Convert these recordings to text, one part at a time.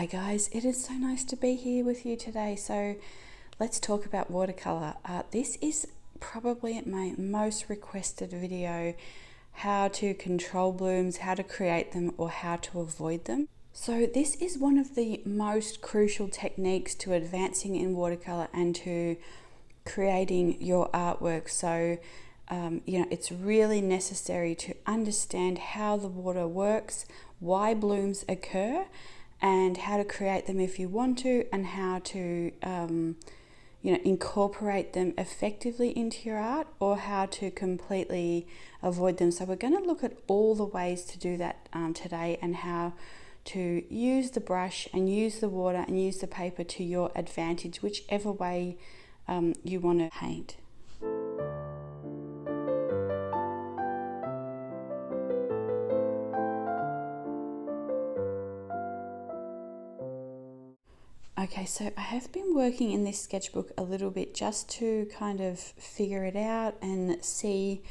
Hi guys, it is so nice to be here with you today. So let's talk about watercolor. This is probably my most requested video, how to control blooms, how to create them, or how to avoid them. So this is one of the most crucial techniques to advancing in watercolor and to creating your artwork. So it's really necessary to understand how the water works, why blooms occur, and how to create them if you want to, and how to incorporate them effectively into your art, or how to completely avoid them. So we're going to look at all the ways to do that today, and how to use the brush and use the water and use the paper to your advantage, whichever way you want to paint. Okay, so I have been working in this sketchbook a little bit just to kind of figure it out and see.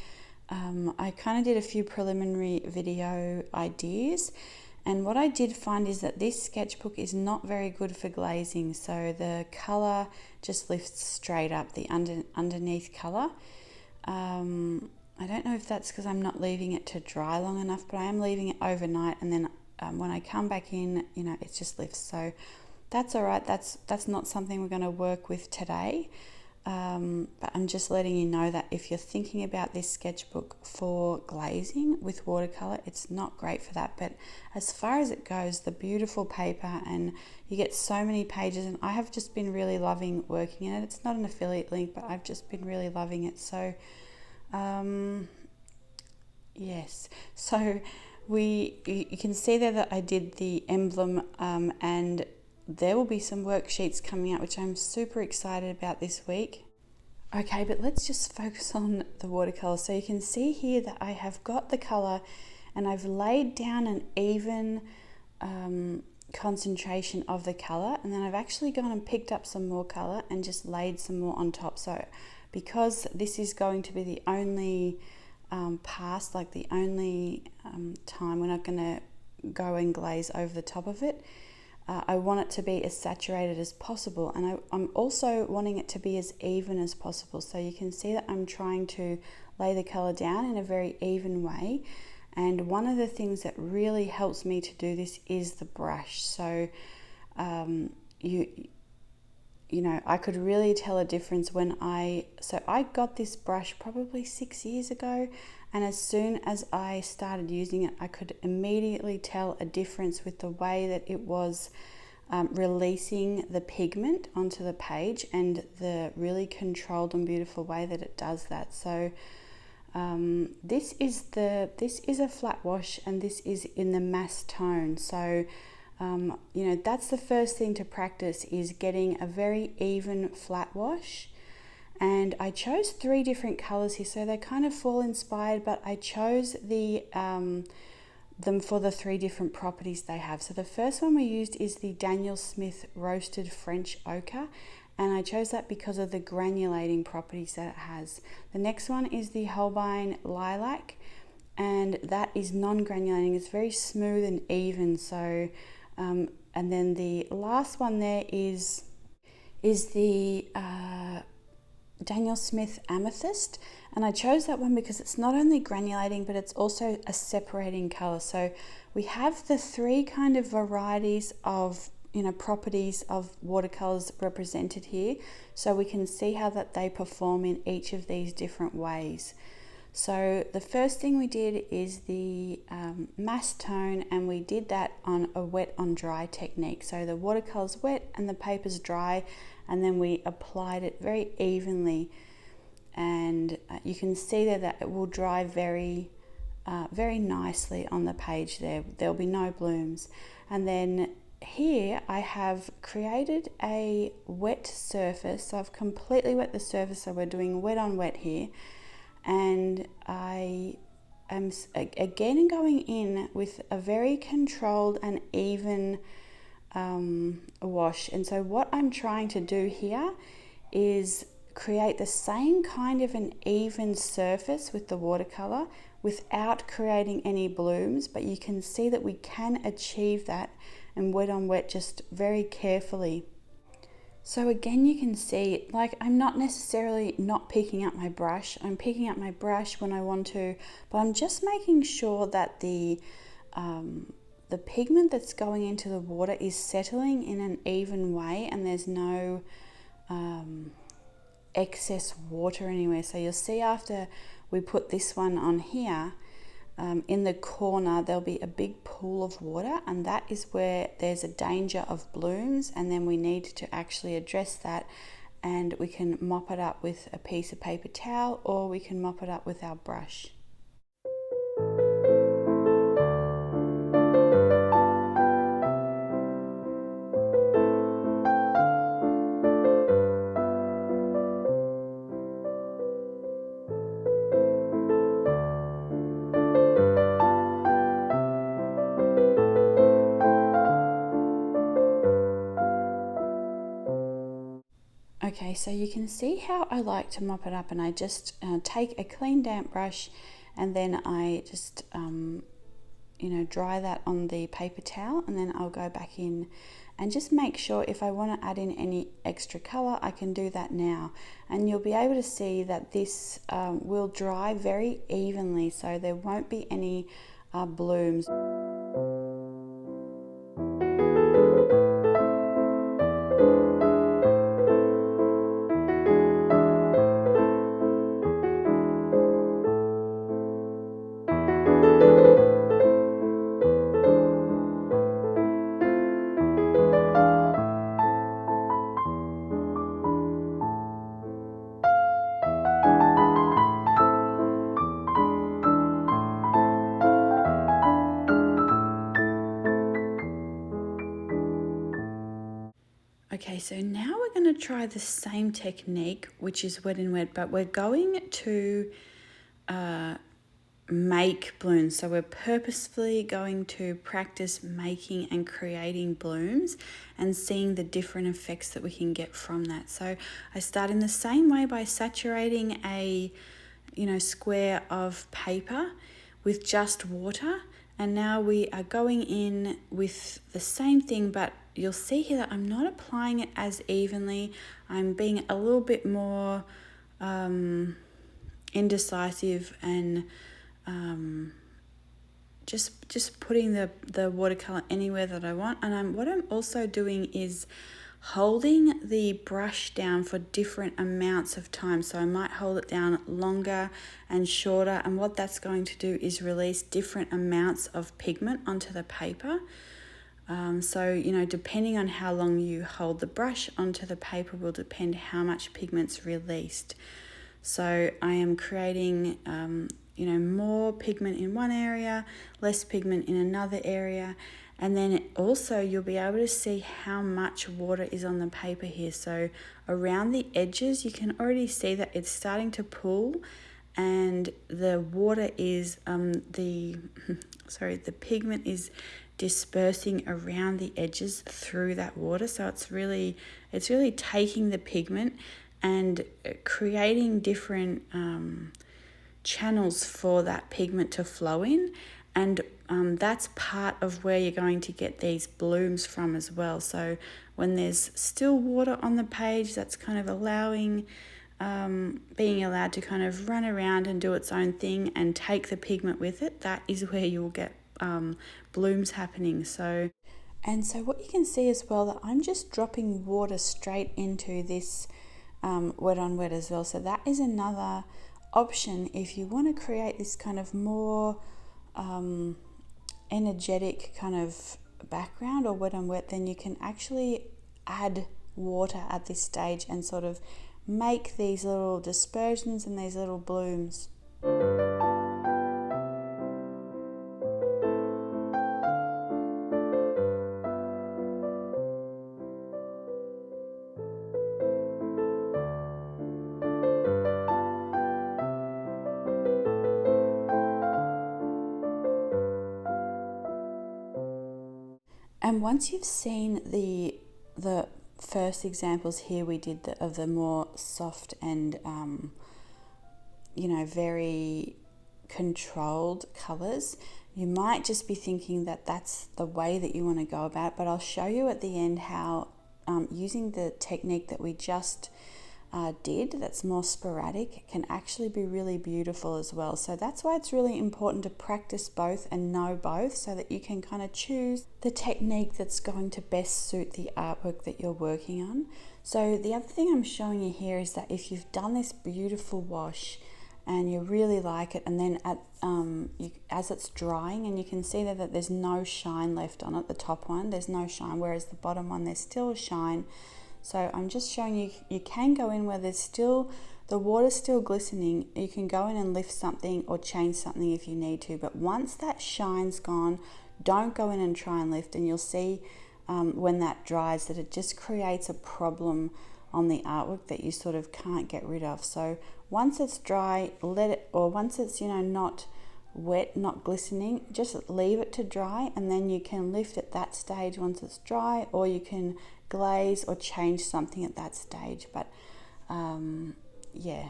I kind of did a few preliminary video ideas, and what I did find is that this sketchbook is not very good for glazing. So the color just lifts straight up, the underneath color. I don't know if that's because I'm not leaving it to dry long enough, but I am leaving it overnight, and then when I come back in, it just lifts. So that's all right. That's not something we're going to work with today. But I'm just letting you know that if you're thinking about this sketchbook for glazing with watercolor, it's not great for that. But as far as it goes, the beautiful paper, and you get so many pages, and I have just been really loving working in it. It's not an affiliate link, but I've just been really loving it. So yes, so you can see there that I did the emblem, and there will be some worksheets coming out, which I'm super excited about this week. Okay, but let's just focus on the watercolor. So you can see here that I have got the color, and I've laid down an even concentration of the color, and then I've actually gone and picked up some more color and just laid some more on top. So because this is going to be the only pass, like the only time we're not going to go and glaze over the top of it, I want it to be as saturated as possible, and I'm also wanting it to be as even as possible. So you can see that I'm trying to lay the color down in a very even way, and one of the things that really helps me to do this is the brush. So I could really tell a difference when I got this brush probably 6 years ago, and as soon as I started using it, I could immediately tell a difference with the way that it was releasing the pigment onto the page, and the really controlled and beautiful way that it does that. So this is a flat wash, and this is in the mass tone. So that's the first thing to practice, is getting a very even flat wash. And I chose 3 different colors here, so they kind of fall inspired, but I chose them for the 3 different properties they have. So the first one we used is the Daniel Smith Roasted French Ochre, and I chose that because of the granulating properties that it has. The next one is the Holbein Lilac, and that is non-granulating. It's very smooth and even. So and then the last one there is the Daniel Smith Amethyst, and I chose that one because it's not only granulating, but it's also a separating color. So we have the 3 kind of varieties of properties of watercolors represented here, so we can see how that they perform in each of these different ways. So the first thing we did is the mass tone, and we did that on a wet on dry technique. So the watercolor's wet and the paper's dry, and then we applied it very evenly, and you can see there that it will dry very nicely on the page. There'll be no blooms. And then here I have created a wet surface, so I've completely wet the surface, so we're doing wet on wet here. And I am again going in with a very controlled and even wash. And so what I'm trying to do here is create the same kind of an even surface with the watercolor without creating any blooms, but you can see that we can achieve that and wet on wet just very carefully. So again, you can see, like, I'm not necessarily not picking up my brush. I'm picking up my brush when I want to, but I'm just making sure that the pigment that's going into the water is settling in an even way and there's no excess water anywhere. So you'll see after we put this one on here, in the corner there'll be a big pool of water, and that is where there's a danger of blooms, and then we need to actually address that, and we can mop it up with a piece of paper towel, or we can mop it up with our brush. Okay, so you can see how I like to mop it up, and I just take a clean damp brush and then I just dry that on the paper towel, and then I'll go back in and just make sure if I want to add in any extra color I can do that now, and you'll be able to see that this will dry very evenly, so there won't be any blooms. Okay, so now we're going to try the same technique, which is wet and wet, but we're going to make blooms. So we're purposefully going to practice making and creating blooms and seeing the different effects that we can get from that. So I start in the same way by saturating a square of paper with just water, and now we are going in with the same thing, but you'll see here that I'm not applying it as evenly. I'm being a little bit more indecisive and just putting the watercolor anywhere that I want. And what I'm also doing is holding the brush down for different amounts of time. So I might hold it down longer and shorter, and what that's going to do is release different amounts of pigment onto the paper. So depending on how long you hold the brush onto the paper will depend how much pigment's released. So I am creating more pigment in one area, less pigment in another area, and then also you'll be able to see how much water is on the paper here. So around the edges you can already see that it's starting to pool, and the water is the pigment is dispersing around the edges through that water. So it's really taking the pigment and creating different channels for that pigment to flow in, and that's part of where you're going to get these blooms from as well. So when there's still water on the page, that's kind of being allowed to kind of run around and do its own thing and take the pigment with it. That is where you'll get blooms happening. So what you can see as well, that I'm just dropping water straight into this wet on wet as well. So that is another option if you want to create this kind of more energetic kind of background or wet on wet, then you can actually add water at this stage and sort of make these little dispersions and these little blooms. And once you've seen the first examples here we did of the more soft and very controlled colors, you might just be thinking that that's the way that you want to go about it, but I'll show you at the end how using the technique that we just did, that's more sporadic, can actually be really beautiful as well. So that's why it's really important to practice both and know both, so that you can kind of choose the technique that's going to best suit the artwork that you're working on. So the other thing I'm showing you here is that if you've done this beautiful wash and you really like it, and then as it's drying, and you can see there that there's no shine left on it, the top one, there's no shine, whereas the bottom one, there's still shine. So I'm just showing you, you can go in where there's still, the water's still glistening, you can go in and lift something or change something if you need to, but once that shine's gone, don't go in and try and lift, and you'll see when that dries that it just creates a problem on the artwork that you sort of can't get rid of. So once it's dry, let it, or once it's, you know, not wet, not glistening, just leave it to dry, and then you can lift at that stage once it's dry, or you can glaze or change something at that stage. But yeah,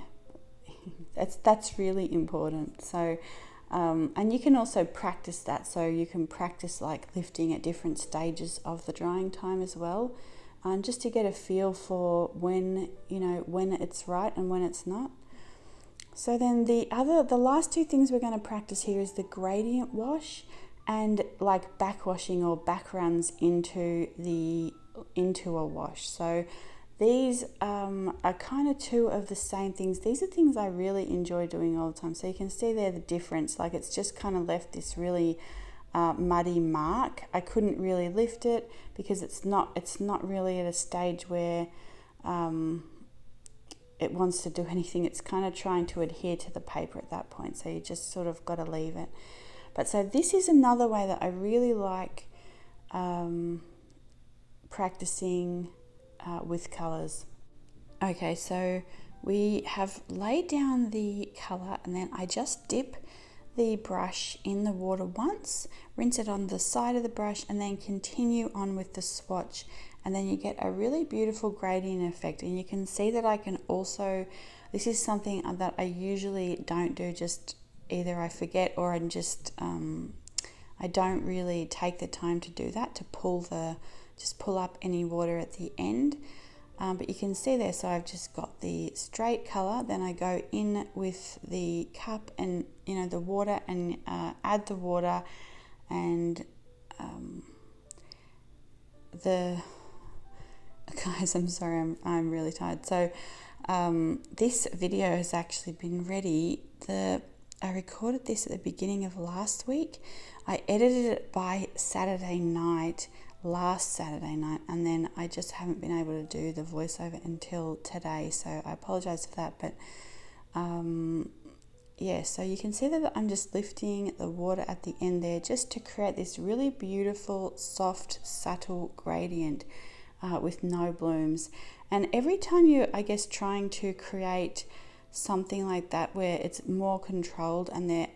that's really important. So and you can also practice that, so you can practice like lifting at different stages of the drying time as well, just to get a feel for when, you know, when it's right and when it's not. So then the last two things we're going to practice here is the gradient wash and like backwashing or backruns into a wash. So these are kind of two of the same things. These are things I really enjoy doing all the time. So you can see there the difference, like it's just kind of left this really muddy mark. I couldn't really lift it because it's not really at a stage where it wants to do anything. It's kind of trying to adhere to the paper at that point, so you just sort of got to leave it. But so this is another way that I really like practicing with colors. Okay, so we have laid down the color, and then I just dip the brush in the water once, rinse it on the side of the brush, and then continue on with the swatch, and then you get a really beautiful gradient effect. And you can see that I can also, this is something that I usually don't do, just either I forget or I'm just I don't really take the time to do that, to just pull up any water at the end. But you can see there, so I've just got the straight color, then I go in with the cup and, you know, the water, and add the water, and guys, I'm sorry, I'm really tired. So this video has actually been ready. I recorded this at the beginning of last week. I edited it by last Saturday night, and then I just haven't been able to do the voiceover until today, so I apologize for that. But yeah, so you can see that I'm just lifting the water at the end there, just to create this really beautiful, soft, subtle gradient with no blooms. And every time you're, I guess, trying to create something like that where it's more controlled, and there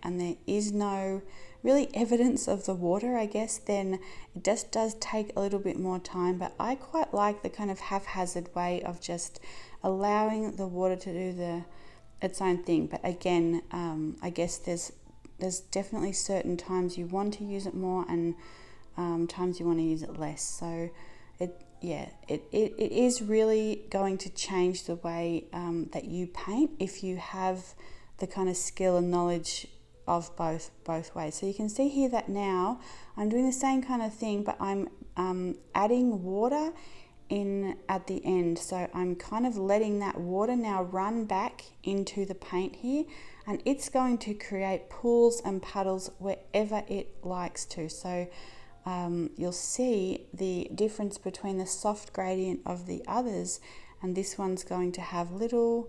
is no really evidence of the water, I guess, then it just does take a little bit more time. But I quite like the kind of haphazard way of just allowing the water to do its own thing. But again, I guess there's definitely certain times you want to use it more, and times you want to use it less. So it is really going to change the way that you paint if you have the kind of skill and knowledge of both ways. So you can see here that now I'm doing the same kind of thing, but I'm adding water in at the end. So I'm kind of letting that water now run back into the paint here, and it's going to create pools and puddles wherever it likes to. So you'll see the difference between the soft gradient of the others, and this one's going to have little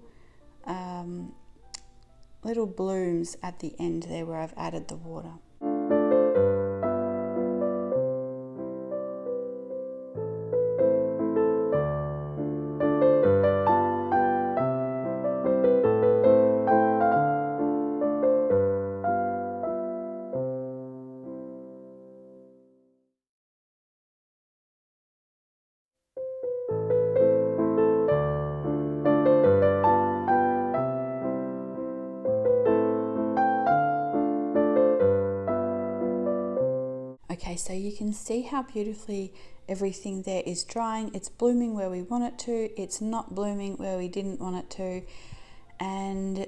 blooms at the end there where I've added the water. Okay, so you can see how beautifully everything there is drying. It's blooming where we want it to. It's not blooming where we didn't want it to. And,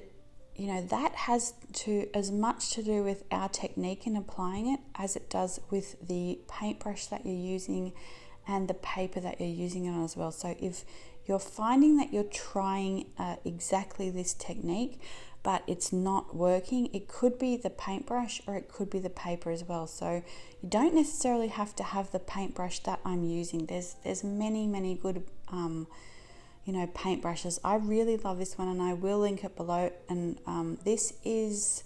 you know, that has as much to do with our technique in applying it as it does with the paintbrush that you're using and the paper that you're using it on as well. So if you're finding that you're trying exactly this technique, but it's not working, it could be the paintbrush or it could be the paper as well. So you don't necessarily have to have the paintbrush that I'm using. There's many good you know, paintbrushes. I really love this one, and I will link it below. And this is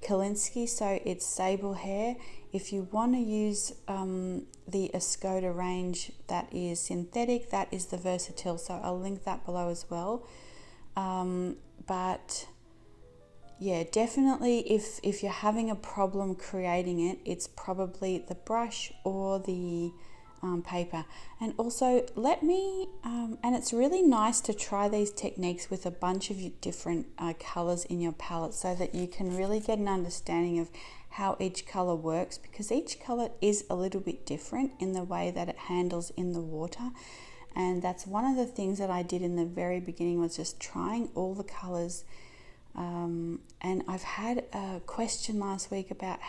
Kalinsky, so it's sable hair. If you want to use the Escoda range that is synthetic, that is the Versatil, so I'll link that below as well. But yeah, definitely if you're having a problem creating it, it's probably the brush or the paper. And also let me, and it's really nice to try these techniques with a bunch of different colors in your palette so that you can really get an understanding of how each color works, because each color is a little bit different in the way that it handles in the water. And that's one of the things that I did in the very beginning, was just trying all the colors. And I've had a question last week about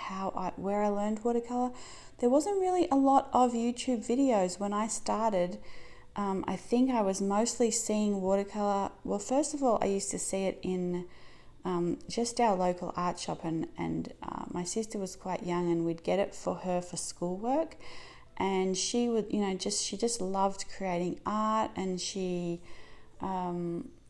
where I learned watercolor. There wasn't really a lot of YouTube videos when I started. I think I was mostly seeing watercolor. Well, first of all, I used to see it in just our local art shop, and my sister was quite young, and we'd get it for her for schoolwork. And she would, you know, she just loved creating art, and she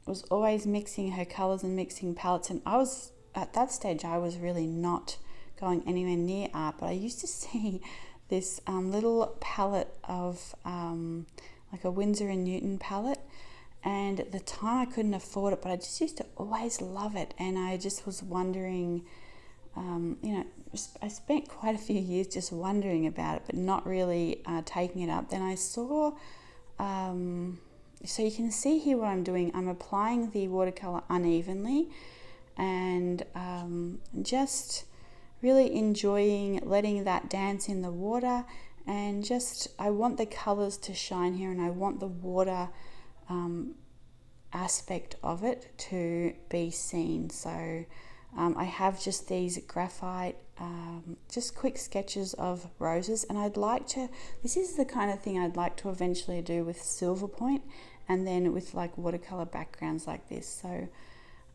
was always mixing her colors and mixing palettes. And I was, at that stage, I was really not going anywhere near art, but I used to see this little palette of like a Winsor & Newton palette, and at the time I couldn't afford it, but I just used to always love it. And I just was wondering, you know, I spent quite a few years just wondering about it, but not really taking it up. Then I saw, so you can see here what I'm doing. I'm applying the watercolor unevenly, and just really enjoying letting that dance in the water. And just, I want the colors to shine here, and I want the water aspect of it to be seen. So I have just these graphite, just quick sketches of roses, and I'd like to, this is the kind of thing I'd like to eventually do with silver point, and then with like watercolor backgrounds like this. So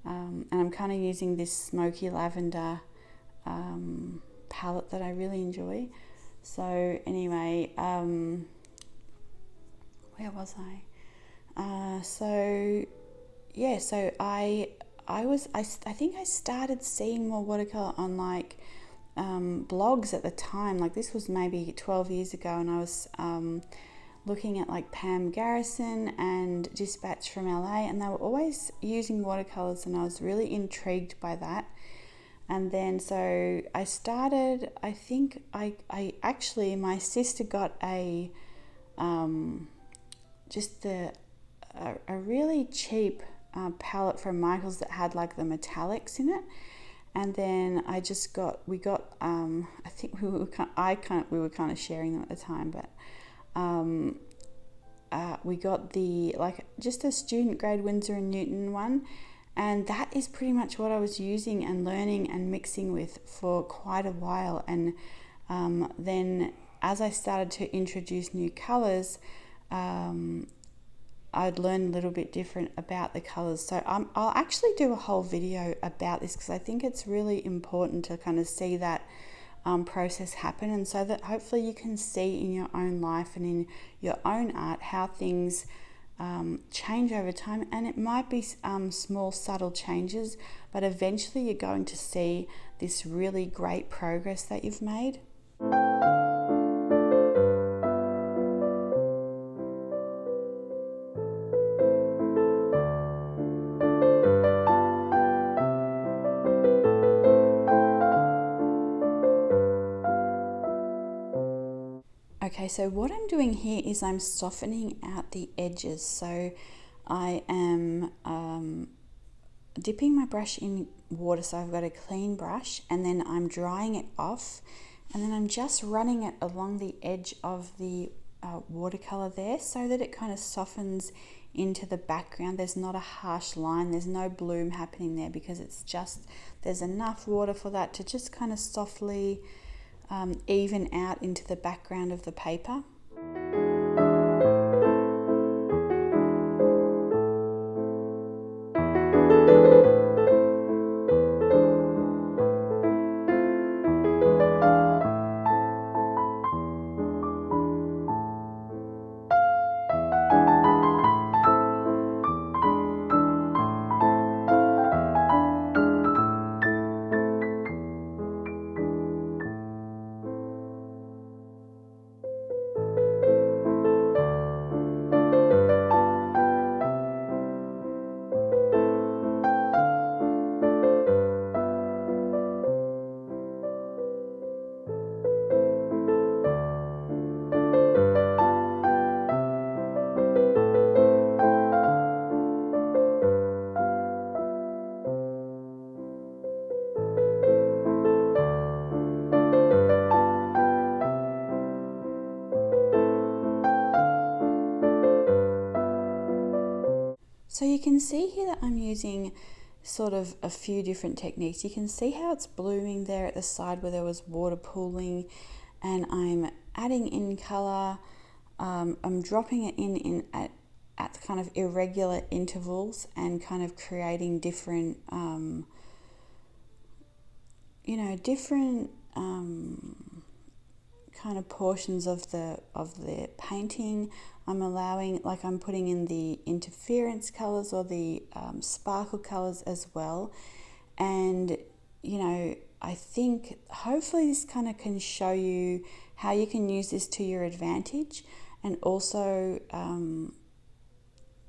and I'm kind of using this smoky lavender palette that I really enjoy. So anyway, where was I? So yeah, so I think I started seeing more watercolor on like blogs at the time. Like this was maybe 12 years ago, and I was looking at like Pam Garrison and Dispatch from LA, and they were always using watercolors, and I was really intrigued by that. And then so I started, I think I actually, my sister got a really cheap palette from Michael's that had like the metallics in it. And then we got I think we were kind of sharing them at the time, but we got the, like, just a student grade Winsor & Newton one, and that is pretty much what I was using and learning and mixing with for quite a while. And then as I started to introduce new colors, I'd learn a little bit different about the colors. So I'll actually do a whole video about this, because I think it's really important to kind of see that process happen, and so that hopefully you can see in your own life and in your own art how things change over time. And it might be small subtle changes, but eventually you're going to see this really great progress that you've made. Okay, so what I'm doing here is I'm softening out the edges. So I am dipping my brush in water, so I've got a clean brush, and then I'm drying it off, And then I'm just running it along the edge of the watercolor there so that it kind of softens into the background. There's not a harsh line, there's no bloom happening there because it's just, there's enough water for that to just kind of softly even out into the background of the paper. So you can see here that I'm using sort of a few different techniques. You can see how it's blooming there at the side where there was water pooling, and I'm adding in colour. I'm dropping it in at kind of irregular intervals and kind of creating different, different kind of portions of the painting. I'm allowing, like I'm putting in the interference colors or the sparkle colors as well. And, I think hopefully this kind of can show you how you can use this to your advantage, and also,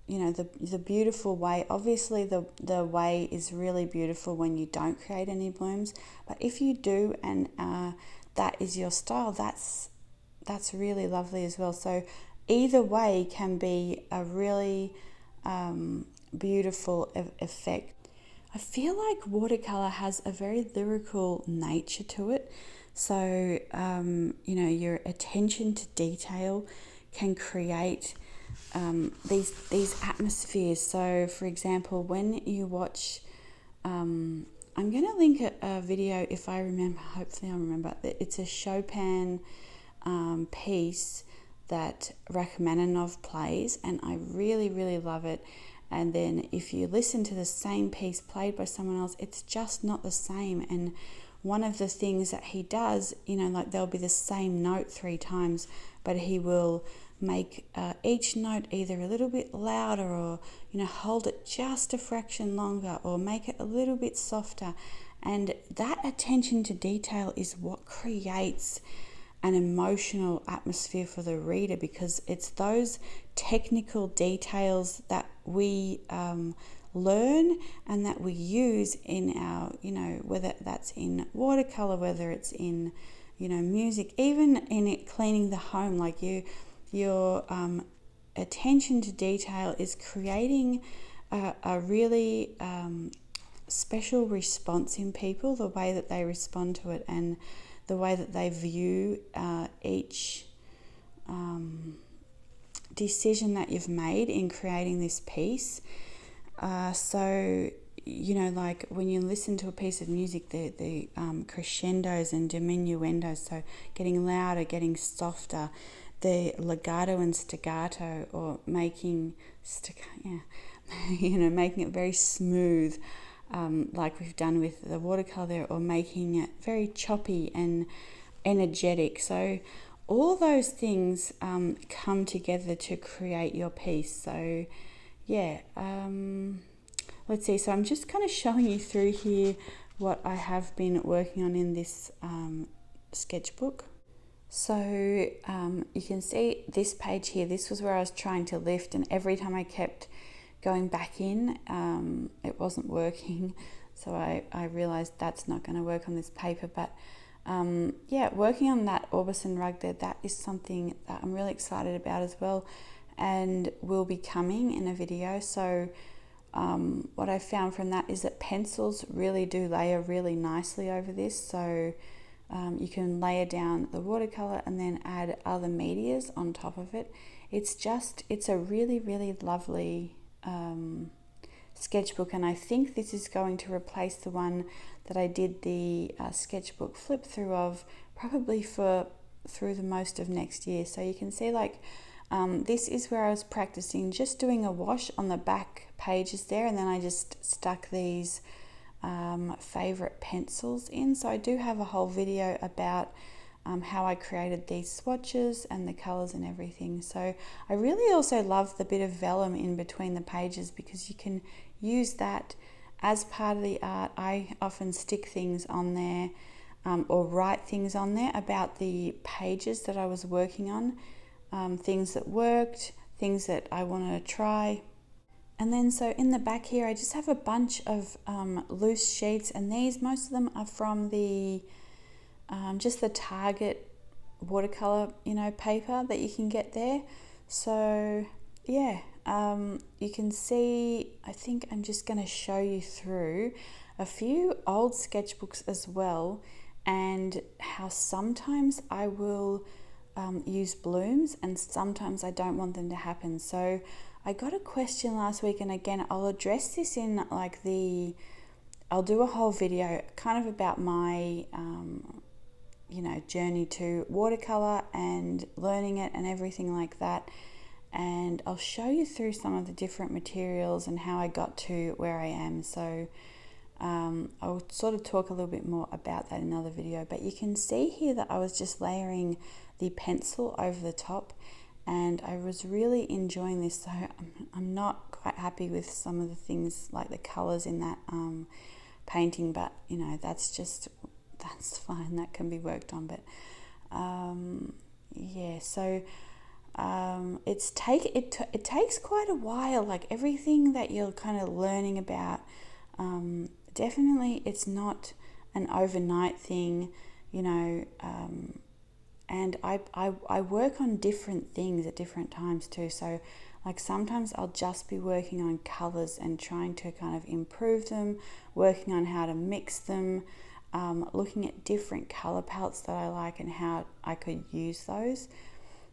the beautiful way. Obviously the way is really beautiful when you don't create any blooms, but if you do, and that is your style, that's really lovely as well. So either way can be a really beautiful effect. I feel like watercolor has a very lyrical nature to it. So, your attention to detail can create these atmospheres. So, for example, when you watch, I'm going to link a video if I remember, hopefully I'll remember, it's a Chopin piece that Rachmaninoff plays, and I really, really love it. And then if you listen to the same piece played by someone else, it's just not the same. And one of the things that he does, like there'll be the same note 3 times, but he will make each note either a little bit louder, or hold it just a fraction longer, or make it a little bit softer. And that attention to detail is what creates an emotional atmosphere for the reader, because it's those technical details that we learn and that we use in our, whether that's in watercolor, whether it's in, music, even in it cleaning the home. Like your attention to detail is creating a really special response in people, the way that they respond to it, and the way that they view each decision that you've made in creating this piece. So, like when you listen to a piece of music, the crescendos and diminuendos, so getting louder, getting softer, the legato and staccato, or making making it very smooth, like we've done with the watercolor there, or making it very choppy and energetic. So all those things come together to create your piece. So let's see. So I'm just kind of showing you through here what I have been working on in this sketchbook. So you can see this page here, this was where I was trying to lift, and every time I kept going back in, it wasn't working. So I realized that's not going to work on this paper. But working on that Orbison rug there, that is something that I'm really excited about as well, and will be coming in a video. So what I found from that is that pencils really do layer really nicely over this. So you can layer down the watercolor and then add other medias on top of it. It's a really, really lovely sketchbook, and I think this is going to replace the one that I did the sketchbook flip through of, probably through the most of next year. So you can see, like, this is where I was practicing just doing a wash on the back pages there, and then I just stuck these favorite pencils in. So I do have a whole video about how I created these swatches and the colors and everything. So I really also love the bit of vellum in between the pages, because you can use that as part of the art. I often stick things on there or write things on there about the pages that I was working on, things that worked, things that I want to try. And then so in the back here I just have a bunch of loose sheets, and most of them are from the just the Target watercolor, paper that you can get there. So yeah, you can see, I think I'm just going to show you through a few old sketchbooks as well, and how sometimes I will use blooms and sometimes I don't want them to happen. So I got a question last week, and again I'll address this in like I'll do a whole video kind of about my journey to watercolor and learning it and everything like that, and I'll show you through some of the different materials and how I got to where I am. So I'll sort of talk a little bit more about that in another video, but you can see here that I was just layering the pencil over the top, and I was really enjoying this. So I'm not quite happy with some of the things, like the colors in that painting, but that's fine, that can be worked on. But yeah, so it takes quite a while, like everything that you're kind of learning about. Definitely it's not an overnight thing, and I work on different things at different times too. So like sometimes I'll just be working on colors and trying to kind of improve them, working on how to mix them, looking at different color palettes that I like and how I could use those.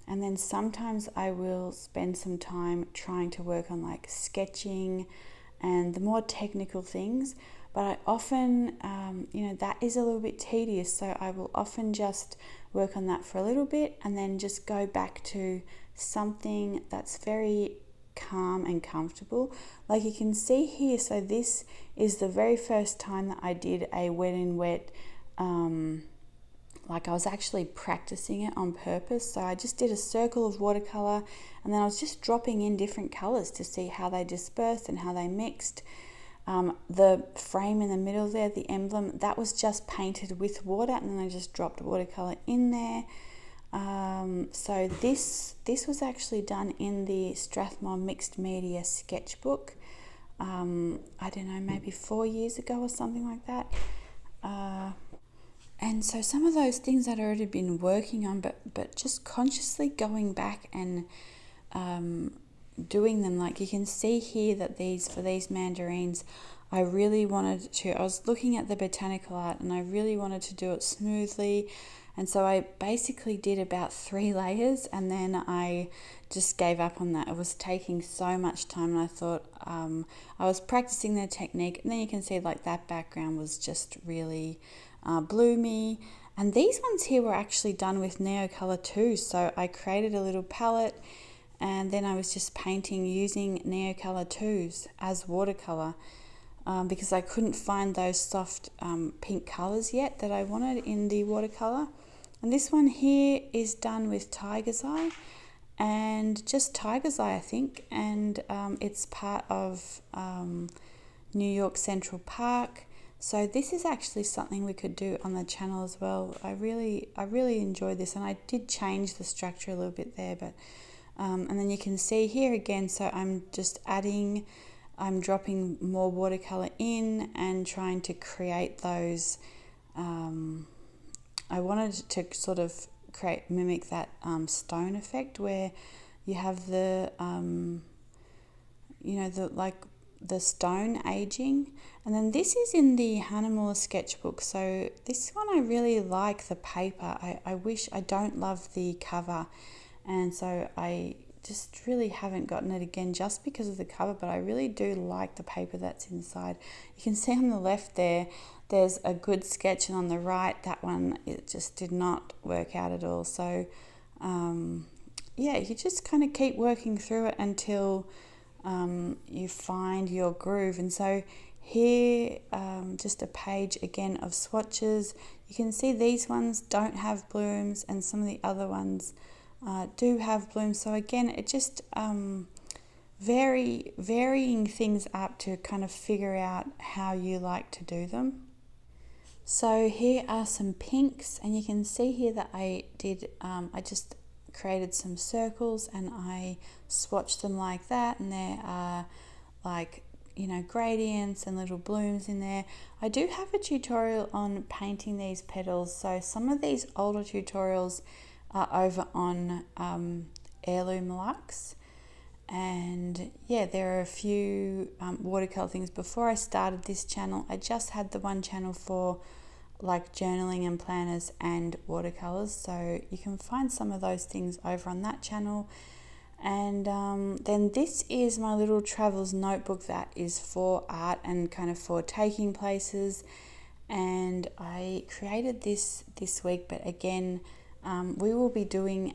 And then sometimes I will spend some time trying to work on like sketching and the more technical things. But I often, that is a little bit tedious. So I will often just work on that for a little bit and then just go back to something that's very calm and comfortable. Like you can see here, so this is the very first time that I did a wet in wet, like I was actually practicing it on purpose. So I just did a circle of watercolor, and then I was just dropping in different colors to see how they dispersed and how they mixed. The frame in the middle there, the emblem, that was just painted with water, and then I just dropped watercolor in there. So this was actually done in the Strathmore Mixed Media Sketchbook. I don't know, maybe 4 years ago or something like that. And so some of those things I'd already been working on, but just consciously going back and doing them. Like you can see here that for these mandarins, I was looking at the botanical art and I really wanted to do it smoothly. And so I basically did about 3 layers, and then I just gave up on that. It was taking so much time, and I thought I was practicing their technique. And then you can see like that background was just really bloomy. And these ones here were actually done with Neocolor too. So I created a little palette, and then I was just painting using Neocolor 2s as watercolor, because I couldn't find those soft pink colors yet that I wanted in the watercolor. And this one here is done with Tiger's Eye, and just Tiger's Eye, I think, and it's part of New York Central Park. So this is actually something we could do on the channel as well. I really enjoyed this, and I did change the structure a little bit there, but and then you can see here again, so I'm dropping more watercolor in and trying to create those. I wanted to sort of mimic that stone effect where you have the, the like the stone aging. And then this is in the Handbook Sketchbook. So this one I really like the paper. I don't love the cover, and so I just really haven't gotten it again just because of the cover, but I really do like the paper that's inside. You can see on the left there's a good sketch, and on the right, that one, it just did not work out at all. So yeah, you just kind of keep working through it until you find your groove. And so here, just a page again of swatches. You can see these ones don't have blooms, and some of the other ones do have blooms. So again, it just varying things up to kind of figure out how you like to do them. So here are some pinks, and you can see here that I just created some circles and I swatched them like that, and there are like, you know, gradients and little blooms in there. I do have a tutorial on painting these petals, so some of these older tutorials are over on Heirloom Luxe. And yeah, there are a few watercolor things. Before I started this channel, I just had the one channel for like journaling and planners and watercolors, so you can find some of those things over on that channel. And then this is my little travels notebook that is for art and kind of for taking places, and I created this week, but again, we will be doing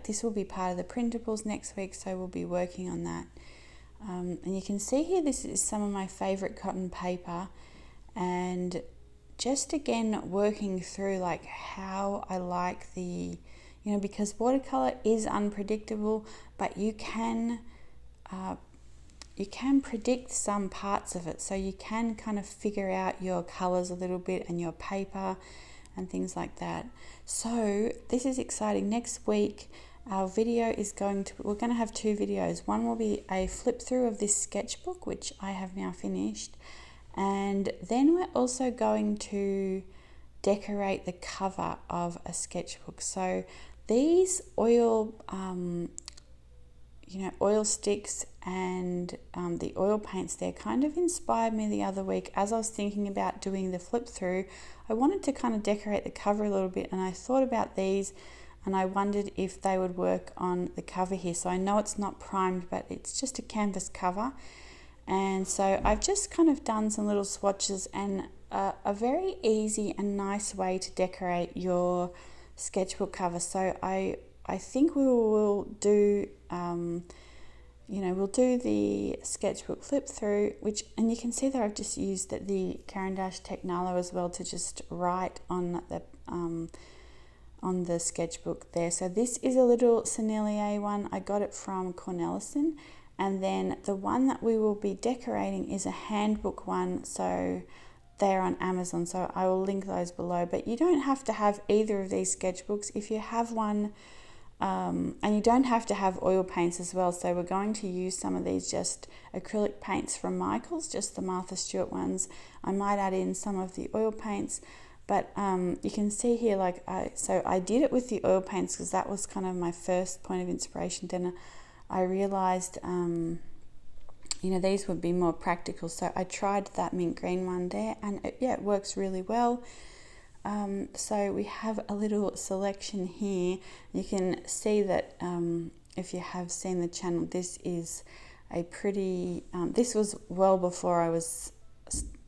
this will be part of the printables next week, so we'll be working on that. And you can see here, this is some of my favorite cotton paper, and just again working through like how I like the, you know, because watercolor is unpredictable, but you can predict some parts of it, so you can kind of figure out your colors a little bit and your paper and things like that. So this is exciting. Next week our video is we're going to have two videos. One will be a flip through of this sketchbook, which I have now finished, and then we're also going to decorate the cover of a sketchbook. So these oil oil sticks and the oil paints there kind of inspired me the other week. As I was thinking about doing the flip through, I wanted to kind of decorate the cover a little bit, and I thought about these and I wondered if they would work on the cover here. So I know it's not primed, but it's just a canvas cover, and so I've just kind of done some little swatches, and a very easy and nice way to decorate your sketchbook cover. So I think we will do we'll do the sketchbook flip through, and you can see that I've just used the Caran d'Ache Technalo as well to just write on the sketchbook there. So this is a little Sennelier one. I got it from Cornellison, and then the one that we will be decorating is a handbook one. So they're on Amazon, so I will link those below. But you don't have to have either of these sketchbooks. If you have one, and you don't have to have oil paints as well. So we're going to use some of these just acrylic paints from Michael's, just the Martha Stewart ones. I might add in some of the oil paints, but you can see here, like so I did it with the oil paints because that was kind of my first point of inspiration. Then I realized these would be more practical, so I tried that mint green one there, and it works really well. So we have a little selection here. You can see that if you have seen the channel, this is a pretty, this was well before I was,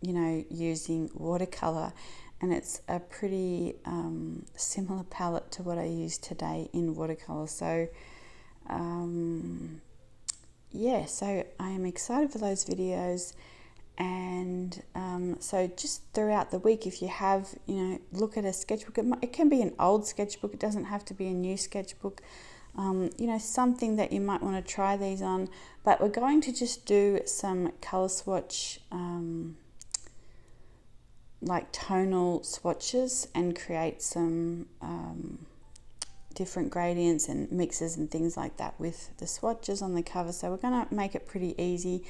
using watercolor, and it's a pretty similar palette to what I use today in watercolor. So so I am excited for those videos. And so just throughout the week, if you have, look at a sketchbook, it can be an old sketchbook, it doesn't have to be a new sketchbook, something that you might want to try these on. But we're going to just do some color swatch, like tonal swatches, and create some different gradients and mixes and things like that with the swatches on the cover. So we're going to make it pretty easy.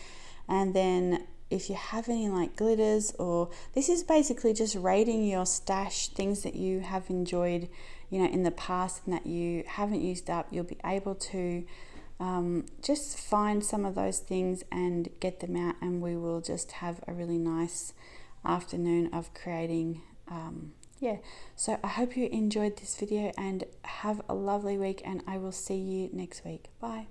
And then if you have any like glitters, or this is basically just rating your stash, things that you have enjoyed, in the past and that you haven't used up, you'll be able to just find some of those things and get them out, and we will just have a really nice afternoon of creating. So I hope you enjoyed this video, and have a lovely week, and I will see you next week. Bye.